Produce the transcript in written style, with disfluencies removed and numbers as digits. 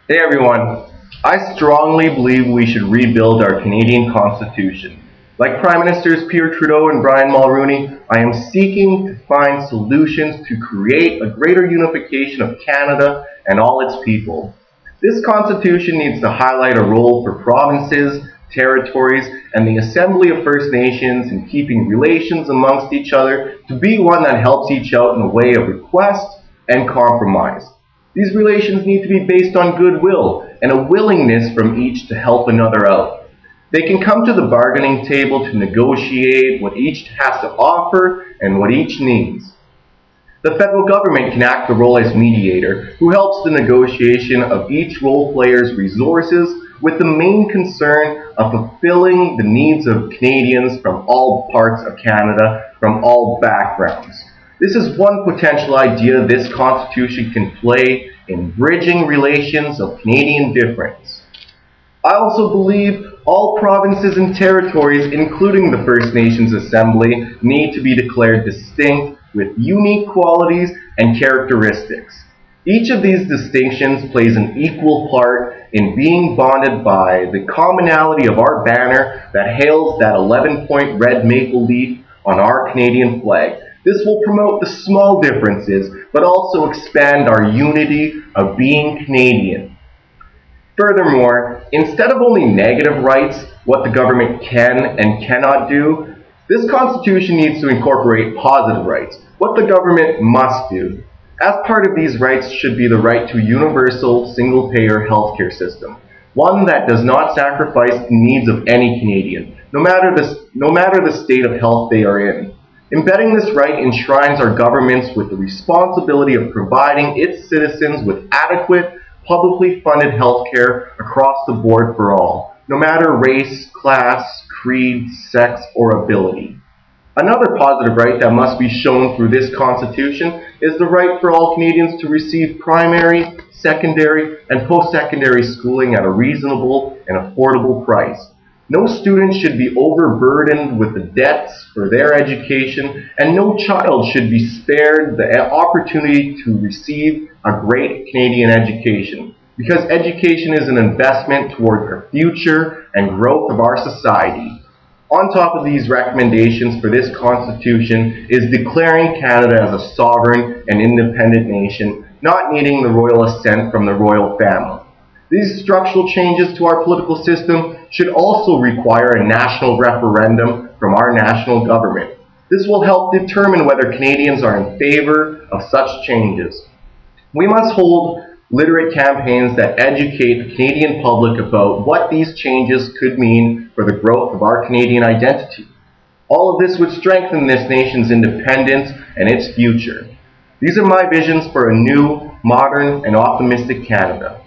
Hey everyone, I strongly believe we should rebuild our Canadian Constitution. Like Prime Ministers Pierre Trudeau and Brian Mulroney, I am seeking to find solutions to create a greater unification of Canada and all its people. This Constitution needs to highlight a role for provinces, territories, and the Assembly of First Nations in keeping relations amongst each other to be one that helps each out in a way of request and compromise. These relations need to be based on goodwill and a willingness from each to help another out. They can come to the bargaining table to negotiate what each has to offer and what each needs. The federal government can act the role as mediator, who helps the negotiation of each role player's resources with the main concern of fulfilling the needs of Canadians from all parts of Canada, from all backgrounds. This is one potential idea this Constitution can play in bridging relations of Canadian difference. I also believe all provinces and territories, including the First Nations Assembly, need to be declared distinct with unique qualities and characteristics. Each of these distinctions plays an equal part in being bonded by the commonality of our banner that hails that 11-point red maple leaf on our Canadian flag. This will promote the small differences, but also expand our unity of being Canadian. Furthermore, instead of only negative rights, what the government can and cannot do, this Constitution needs to incorporate positive rights, what the government must do. As part of these rights should be the right to a universal, single-payer healthcare system, one that does not sacrifice the needs of any Canadian, no matter the state of health they are in. Embedding this right enshrines our governments with the responsibility of providing its citizens with adequate, publicly funded health care across the board for all, no matter race, class, creed, sex, or ability. Another positive right that must be shown through this Constitution is the right for all Canadians to receive primary, secondary, and post-secondary schooling at a reasonable and affordable price. No student should be overburdened with the debts for their education, and no child should be spared the opportunity to receive a great Canadian education, because education is an investment towards our future and growth of our society. On top of these recommendations for this Constitution is declaring Canada as a sovereign and independent nation, not needing the royal assent from the royal family. These structural changes to our political system should also require a national referendum from our national government. This will help determine whether Canadians are in favor of such changes. We must hold literate campaigns that educate the Canadian public about what these changes could mean for the growth of our Canadian identity. All of this would strengthen this nation's independence and its future. These are my visions for a new, modern, and optimistic Canada.